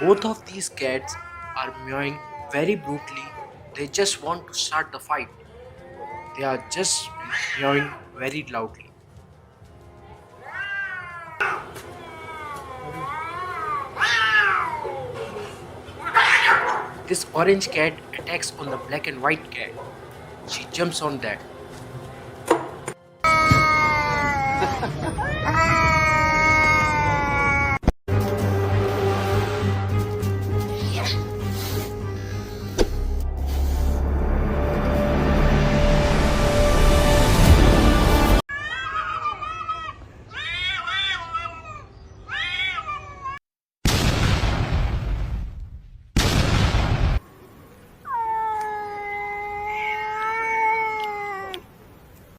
Both of these cats are meowing very brutally. They just want to start the fight. They are just meowing very loudly. This orange cat attacks on the black and white cat. She jumps on that.